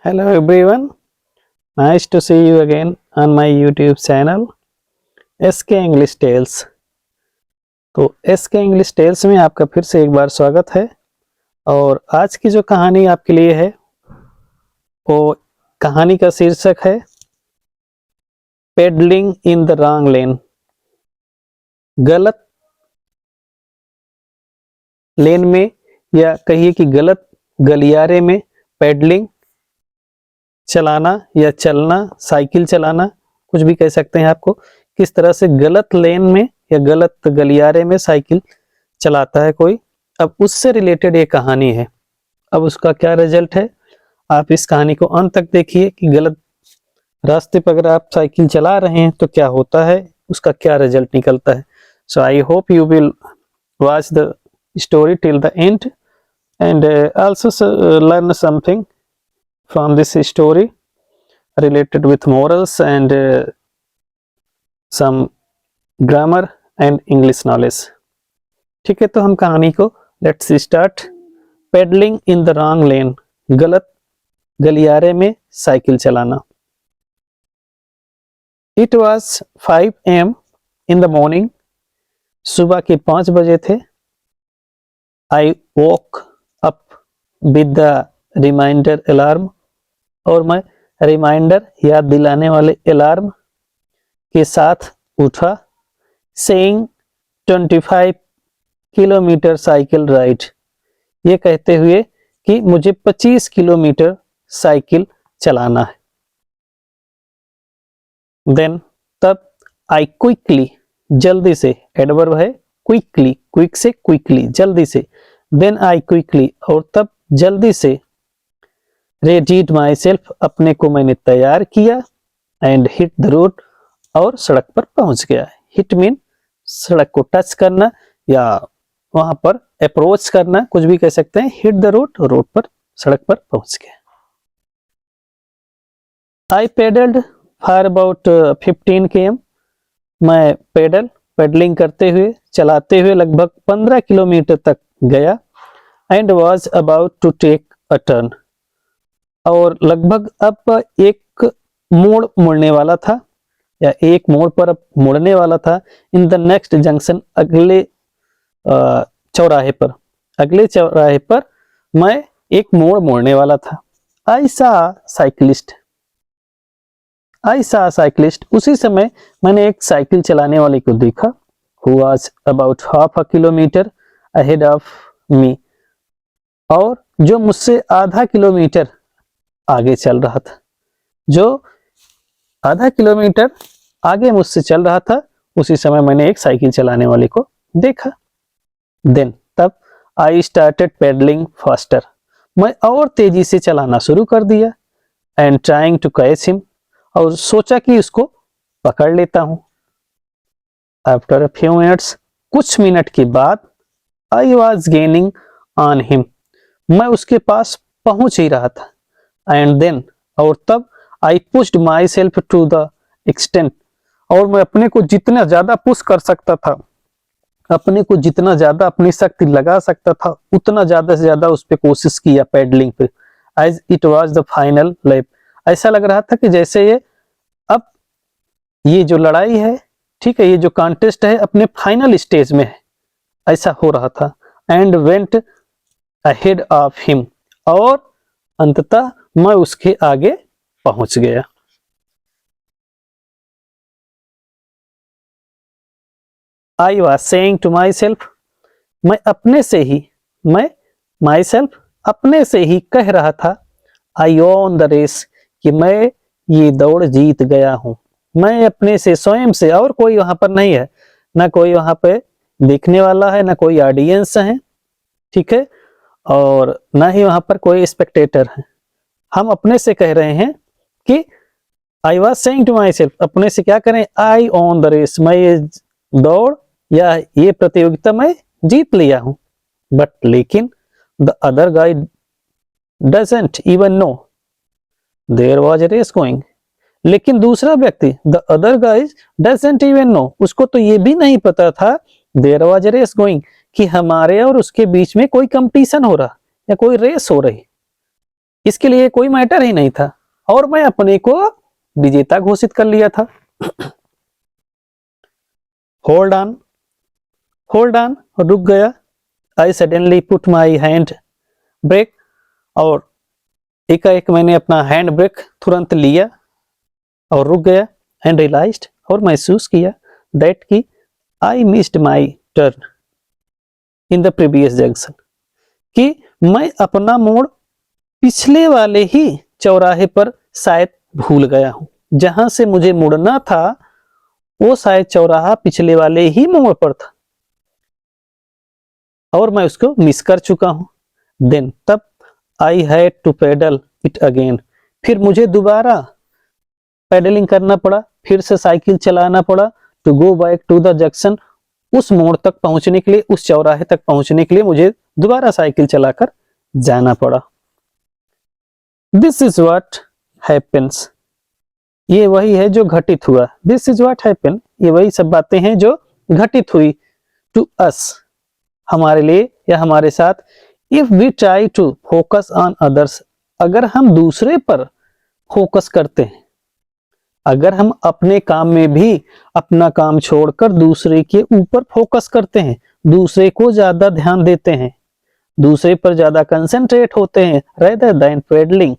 Hello everyone, nice to see you again on my YouTube channel SK English Tales। तो SK English Tales में आपका फिर से एक बार स्वागत है। और आज की जो कहानी आपके लिए है वो कहानी का शीर्षक है pedalling in the wrong lane. गलत लेन में या कहिए कि गलत गलियारे में पेडलिंग चलाना या चलना, साइकिल चलाना, कुछ भी कह सकते हैं आपको। किस तरह से गलत लेन में या गलत गलियारे में साइकिल चलाता है कोई। अब उससे रिलेटेड ये कहानी है। अब उसका क्या रिजल्ट है, आप इस कहानी को अंत तक देखिए कि गलत रास्ते पर अगर आप साइकिल चला रहे हैं तो क्या होता है, उसका क्या रिजल्ट निकलता है। So I hope you will watch the story till the end and also learn something from this story related with morals and some grammar and English knowledge। ठीक है, तो हम कहानी को let's start. Pedalling in the wrong lane, गलत गलियारे में cycle चलाना। It was 5 AM in the morning, सुबह के 5 बजे थे। I woke up with the reminder alarm, और मैं रिमाइंडर याद दिलाने वाले अलार्म के साथ उठा। सेइंग 25 किलोमीटर साइकिल राइड, ये कहते हुए कि मुझे 25 किलोमीटर साइकिल चलाना है। देन तब आई क्विकली, जल्दी से, एडवर्ब है क्विकली, क्विक से क्विकली, जल्दी से। देन आई क्विकली, और तब जल्दी से। रेडीड माई सेल्फ, अपने को मैंने तैयार किया। एंड हिट द रोड, और सड़क पर पहुंच गया। हिट मीन सड़क को टच करना या वहां पर अप्रोच करना, कुछ भी कह सकते हैं। हिट द रोड, रोड पर, सड़क पर पहुंच गया। I pedalled for about 15 km, मैं पेडलिंग करते हुए, चलाते हुए लगभग 15 किलोमीटर तक गया। And was about to take a turn, और लगभग अब एक मोड़ मुड़ने वाला था, या एक मोड़ पर अब मुड़ने वाला था। इन द नेक्स्ट जंक्शन, अगले चौराहे पर, अगले चौराहे पर मैं एक मोड़ मोड़ने वाला था। आई सा साइकिलिस्ट, आई सा साइकिलिस्ट, उसी समय मैंने एक साइकिल चलाने वाले को देखा। Who was about half a kilometre ahead of me, और जो मुझसे आधा किलोमीटर आगे चल रहा था, जो आधा किलोमीटर आगे मुझसे चल रहा था, उसी समय मैंने एक साइकिल चलाने वाले को देखा। देन तब आई स्टार्टेड पेडलिंग फास्टर, मैं और तेजी से चलाना शुरू कर दिया। And trying to catch him, और सोचा कि उसको पकड़ लेता हूं। आफ्टर अ फ्यू मिनट्स, कुछ मिनट के बाद, I was gaining on him, मैं उसके पास पहुंच ही रहा था। एंड देन, और तब, I pushed myself to the extent, और मैं अपने को जितना ज्यादा पुश कर सकता था, अपने को जितना ज्यादा अपनी शक्ति लगा सकता था, उतना ज्यादा से ज्यादा उस पर कोशिश किया पेडलिंग पे। As it was the final lap, ऐसा लग रहा था कि जैसे ये अब ये जो लड़ाई है, ठीक है, ये जो कॉन्टेस्ट है अपने फाइनल स्टेज में है, ऐसा हो रहा था। And went ahead of him, और अंततः मैं उसके आगे पहुंच गया। I was saying to myself, मैं अपने से ही, मैं माई सेल्फ, अपने से ही कह रहा था। आई ओन द रेस, कि मैं ये दौड़ जीत गया हूं। मैं अपने से, स्वयं से, और कोई वहां पर नहीं है, ना कोई वहां पे देखने वाला है, ना कोई ऑडियंस है, ठीक है, और ना ही वहां पर कोई स्पेक्टेटर है। हम अपने से कह रहे हैं कि I was saying to myself, अपने से क्या करें, आई ऑन द रेस, मैं ये दौड़ या ये प्रतियोगिता मैं जीत लिया हूं। बट लेकिन the other guy doesn't even know there was a race going, लेकिन दूसरा व्यक्ति, the other guy doesn't even know, उसको तो ये भी नहीं पता था, there was a race going, कि हमारे और उसके बीच में कोई कंपटीशन हो रहा या कोई रेस हो रही। इसके लिए कोई मैटर ही नहीं था और मैं अपने को विजेता घोषित कर लिया था। होल्ड ऑन, होल्ड ऑन, रुक गया। I suddenly put my hand brake, और एकाएक मैंने अपना हैंड ब्रेक तुरंत लिया और रुक गया। एंड रियलाइज्ड, और महसूस किया, दैट कि I missed my turn in the previous junction, कि मैं अपना मोड़ पिछले वाले ही चौराहे पर शायद भूल गया हूं। जहां से मुझे मुड़ना था वो शायद चौराहा पिछले वाले ही मोड़ पर था और मैं उसको मिस कर चुका हूं। देन, तब I had to pedal it again, फिर मुझे दोबारा पेडलिंग करना पड़ा, फिर से साइकिल चलाना पड़ा, to go back to the junction, उस मोड़ तक पहुंचने के लिए, उस चौराहे तक पहुंचने के लिए मुझे दोबारा साइकिल चलाकर जाना पड़ा। दिस इज व्हाट हैपेंस, ये वही है जो घटित हुआ। दिस इज व्हाट हैपेन, ये वही सब बातें हैं जो घटित हुई। टू अस, हमारे लिए या हमारे साथ। If we try to focus on others, अगर हम दूसरे पर फोकस करते हैं, अगर हम अपने काम में भी अपना काम छोड़कर दूसरे के ऊपर फोकस करते हैं, दूसरे को ज्यादा ध्यान देते हैं, दूसरे पर ज्यादा कंसंट्रेट होते हैं, रेदर देन पेडलिंग,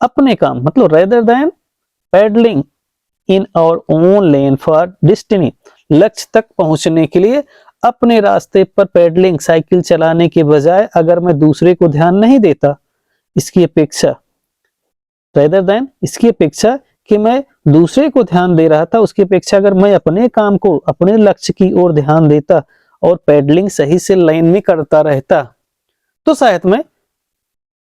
अपने काम मतलब rather than pedalling in our own lane for destiny, लक्ष्य तक पहुंचने के लिए अपने रास्ते पर पेडलिंग साइकिल चलाने के बजाय अगर मैं दूसरे को ध्यान नहीं देता, इसकी अपेक्षा रेदर देन, इसकी अपेक्षा कि मैं दूसरे को ध्यान दे रहा था, उसकी अपेक्षा अगर मैं अपने काम को, अपने लक्ष्य की ओर ध्यान देता और पेडलिंग सही से लाइन में करता रहता, तो शायद मैं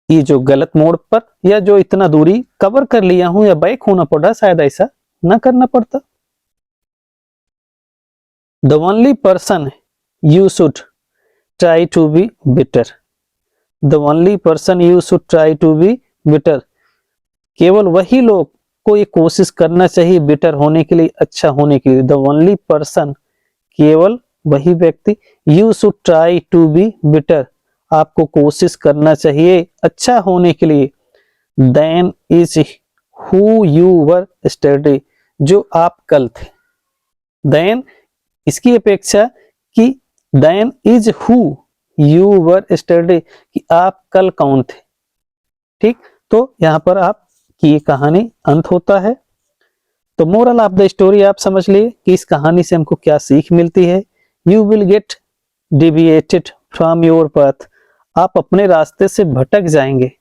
ये जो गलत मोड़ पर या जो इतना दूरी कवर कर लिया हूं या बैक होना पड़ा, शायद ऐसा ना करना पड़ता। The only person you should try to be better, the only person you should try to be better, केवल वही लोग को ये कोशिश करना चाहिए बेटर होने के लिए, अच्छा होने के लिए। द ओनली पर्सन, केवल वही व्यक्ति, you should try to be better, आपको कोशिश करना चाहिए अच्छा होने के लिए। Than is who you were yesterday, जो आप कल थे। देन, इसकी अपेक्षा कि than is who you were yesterday, कि आप कल कौन थे। ठीक, तो यहां पर आप की ये कहानी अंत होता है। तो मोरल ऑफ द स्टोरी आप समझ लिए कि इस कहानी से हमको क्या सीख मिलती है। You will get deviated from your path, आप अपने रास्ते से भटक जाएंगे।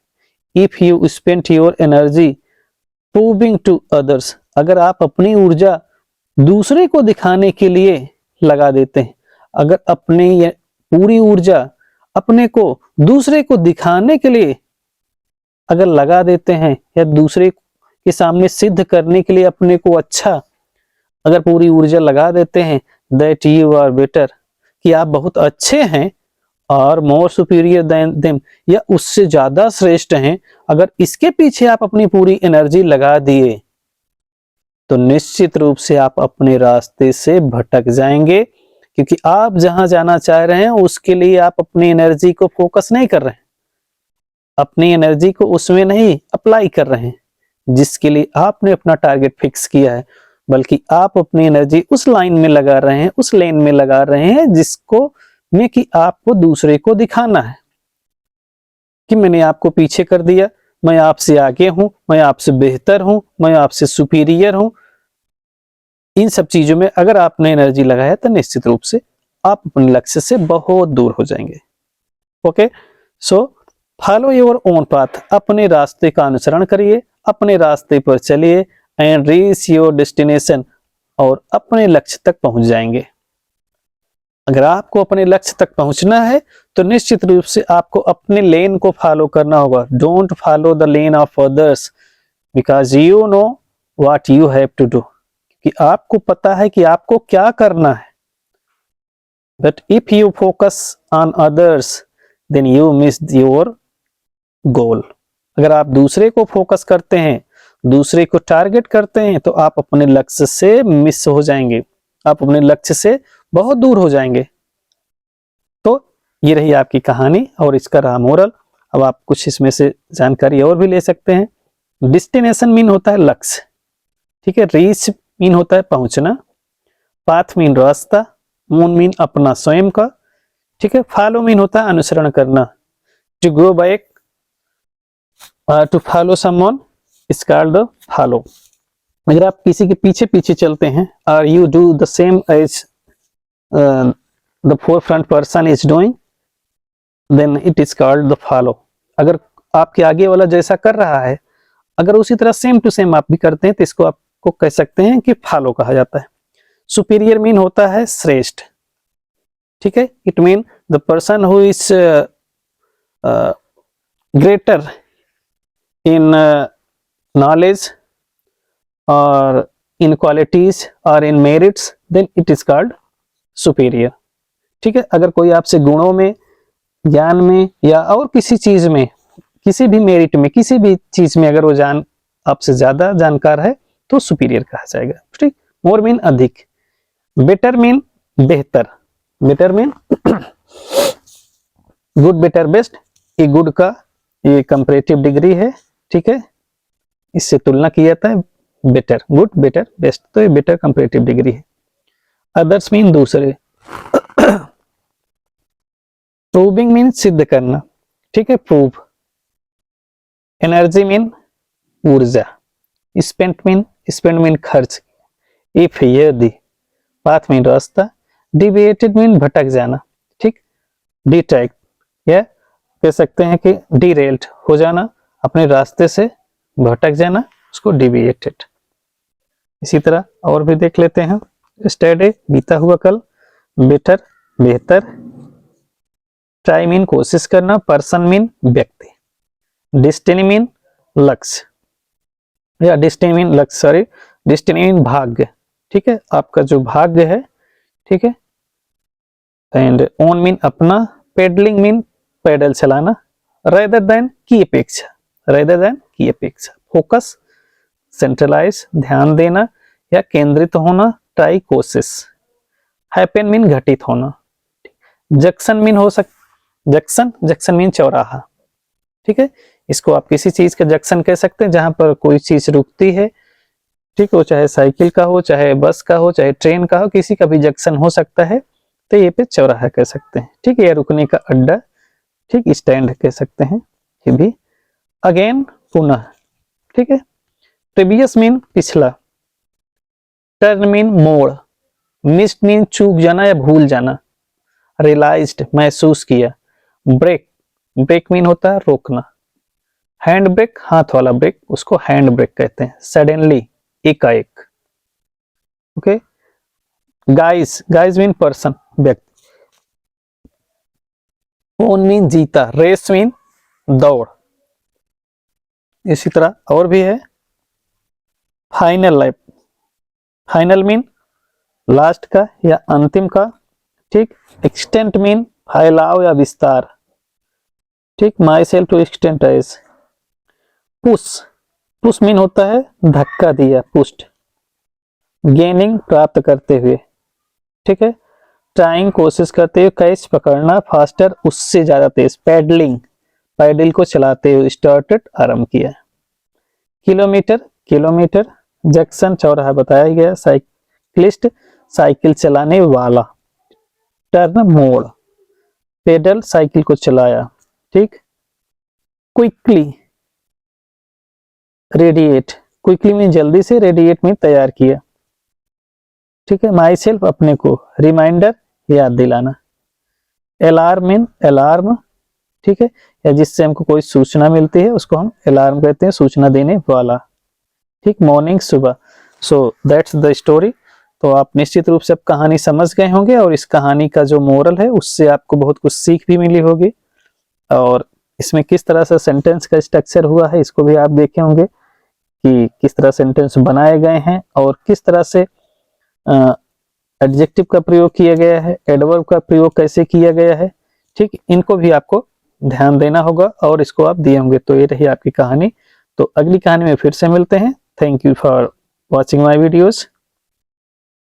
If you spend your energy proving to others, अगर आप अपनी ऊर्जा दूसरे को दिखाने के लिए लगा देते हैं, अगर अपनी पूरी ऊर्जा अपने को दूसरे को दिखाने के लिए अगर लगा देते हैं या दूसरे के सामने सिद्ध करने के लिए अपने को अच्छा अगर पूरी ऊर्जा लगा देते हैं, दैट यू आर बेटर, कि आप बहुत अच्छे हैं, और मोर सुपीरियर देन देम, या उससे ज्यादा श्रेष्ठ हैं, अगर इसके पीछे आप अपनी पूरी एनर्जी लगा दिए तो निश्चित रूप से आप अपने रास्ते से भटक जाएंगे, क्योंकि आप जहां जाना चाह रहे हैं उसके लिए आप अपनी एनर्जी को फोकस नहीं कर रहे हैं, अपनी एनर्जी को उसमें नहीं अप्लाई कर रहे हैं जिसके लिए आपने अपना टारगेट फिक्स किया है, बल्कि आप अपनी एनर्जी उस लाइन में लगा रहे हैं, उस लेन में लगा रहे हैं जिसको में कि आपको दूसरे को दिखाना है कि मैंने आपको पीछे कर दिया, मैं आपसे आगे हूं, मैं आपसे बेहतर हूं, मैं आपसे सुपीरियर हूं। इन सब चीजों में अगर आपने एनर्जी लगाया तो निश्चित रूप से आप अपने लक्ष्य से बहुत दूर हो जाएंगे। Okay, so follow your own path, अपने रास्ते का अनुसरण करिए, अपने रास्ते पर चलिए, एंड रीच योर डेस्टिनेशन, और अपने लक्ष्य तक पहुंच जाएंगे। अगर आपको अपने लक्ष्य तक पहुंचना है तो निश्चित रूप से आपको अपने लेन को फॉलो करना होगा। Don't follow the lane of others, because you know what you have to do, कि आपको पता है कि आपको क्या करना है। But if you focus on others then you miss your goal, अगर आप दूसरे को फोकस करते हैं, दूसरे को टारगेट करते हैं, तो आप अपने लक्ष्य से मिस हो जाएंगे, आप अपने लक्ष्य से बहुत दूर हो जाएंगे। तो ये रही आपकी कहानी और इसका रहा मोरल। अब आप कुछ इसमें से जानकारी और भी ले सकते हैं। डिस्टिनेशन मीन होता है लक्ष्य, ठीक है। रीच मीन होता है पहुंचना। पाथ मीन रास्ता। मून मीन अपना स्वयं का, ठीक है। फॉलो मीन होता है अनुसरण करना। To go back, to follow someone is called the follow. अगर आप किसी के पीछे पीछे चलते हैं, और you do the same as the forefront person is doing, then it is called the follow. अगर आपके आगे वाला जैसा कर रहा है, अगर उसी तरह सेम टू सेम आप भी करते हैं, तो इसको आपको कह सकते हैं कि फॉलो कहा जाता है। सुपीरियर मीन होता है श्रेष्ठ, ठीक है। It mean the person who is greater in knowledge और इन क्वालिटीज और in merits, then it is called superior, ठीक है। अगर कोई आपसे गुणों में, ज्ञान में या और किसी चीज में, किसी भी मेरिट में, किसी भी चीज में अगर वो आपसे ज्यादा जानकार है, तो सुपीरियर कहा जाएगा, ठीक। मोर मीन अधिक। बेटर मीन बेहतर। Better mean good, better, best. ये गुड का ये कंपैरेटिव डिग्री है, ठीक है। इससे तुलना की जाता है बेटर, गुड, बेटर, बेस्ट, तो ये बेटर कंपैरेटिव डिग्री है। अदर्स मीन दूसरे। प्रूविंग मीन सिद्ध करना, ठीक है, प्रूव। एनर्जी मीन ऊर्जा। स्पेंट मीन खर्च। इफ यदि। पाथ मीन रास्ता। डिविएटेड मीन भटक जाना, ठीक। डिट्रैक्ट या कह सकते हैं कि डिरेल्ड हो जाना, अपने रास्ते से भटक जाना, उसको डिविएटेड। इसी तरह और भी देख लेते हैं। स्टडी बीता हुआ कल। बेटर बेहतर। ट्राई मीन कोशिश करना। पर्सन मीन व्यक्ति। डेस्टिनी मीन लक्ष्य, या डेस्टिनी मीन लक्ष्य, सॉरी, डेस्टिनी मीन भाग्य, ठीक है, आपका जो भाग्य है, ठीक है। एंड ओन मीन अपना। पेडलिंग मीन पैडल चलाना। रेदर देन की अपेक्षा, रेदर देन की अपेक्षा। फोकस, सेंट्रलाइज, ध्यान देना या केंद्रित होना। ट्राई कोशिश। हैपन मीन घटित होना। जंक्शन मीन हो जंक्शन मीन चौराहा, ठीक है। इसको आप किसी चीज का जंक्शन कह सकते हैं, जहां पर कोई चीज रुकती है, ठीक, वो चाहे साइकिल का हो, चाहे बस का हो, चाहे ट्रेन का हो, किसी का भी जंक्शन हो सकता है, तो ये पे चौराहा कह सकते हैं, ठीक है। या रुकने का अड्डा, ठीक, स्टैंड कह सकते हैं ये भी। अगेन पुनः, ठीक है। प्रीवियस मीन पिछला। टर्न मीन मोड़। मिस्ड मीन चूक जाना या भूल जाना। रियलाइज्ड महसूस किया। ब्रेक मीन होता है रोकना। हैंड ब्रेक हाथ वाला ब्रेक, उसको हैंड ब्रेक कहते हैं। सडनली एकाएक, ओके। गाइज मीन पर्सन व्यक्ति। ओन मीन जीता। रेस मीन दौड़। इसी तरह और भी है। Final life. Final mean last का या अंतिम का, ठीक। एक्सटेंट मीन फैलाव या विस्तार, ठीक। Myself to extent as. Push mean होता है धक्का दिया, पुस्ट। गेनिंग प्राप्त करते हुए, ठीक है। ट्राइंग कोशिश करते हुए। कैच पकड़ना। फास्टर उससे ज्यादा तेज। पैडलिंग पैडल को चलाते हुए। स्टार्टेड आरंभ किया। किलोमीटर। जंक्शन चौराहा बताया गया। साइकिलिस्ट साइकिल चलाने वाला। टर्न मोड़। पेडल साइकिल को चलाया, ठीक। Quickly radiate. क्विकली में जल्दी से, रेडिएट में तैयार किया, ठीक है। माई सेल्फ अपने को। रिमाइंडर याद दिलाना। अलार्म, ठीक है, या जिससे हमको कोई सूचना मिलती है उसको हम अलार्म कहते हैं, सूचना देने वाला, ठीक। मॉर्निंग सुबह। So that's the story. तो आप निश्चित रूप से अब कहानी समझ गए होंगे, और इस कहानी का जो मोरल है उससे आपको बहुत कुछ सीख भी मिली होगी, और इसमें किस तरह से सेंटेंस का स्ट्रक्चर हुआ है इसको भी आप देखे होंगे कि किस तरह सेंटेंस बनाए गए हैं, और किस तरह से एडजेक्टिव का प्रयोग किया गया है, एडवर्ब का प्रयोग कैसे किया गया है, ठीक। इनको भी आपको ध्यान देना होगा और इसको आप दिए होंगे। तो ये रही आपकी कहानी। तो अगली कहानी में फिर से मिलते हैं। Thank you for watching my videos.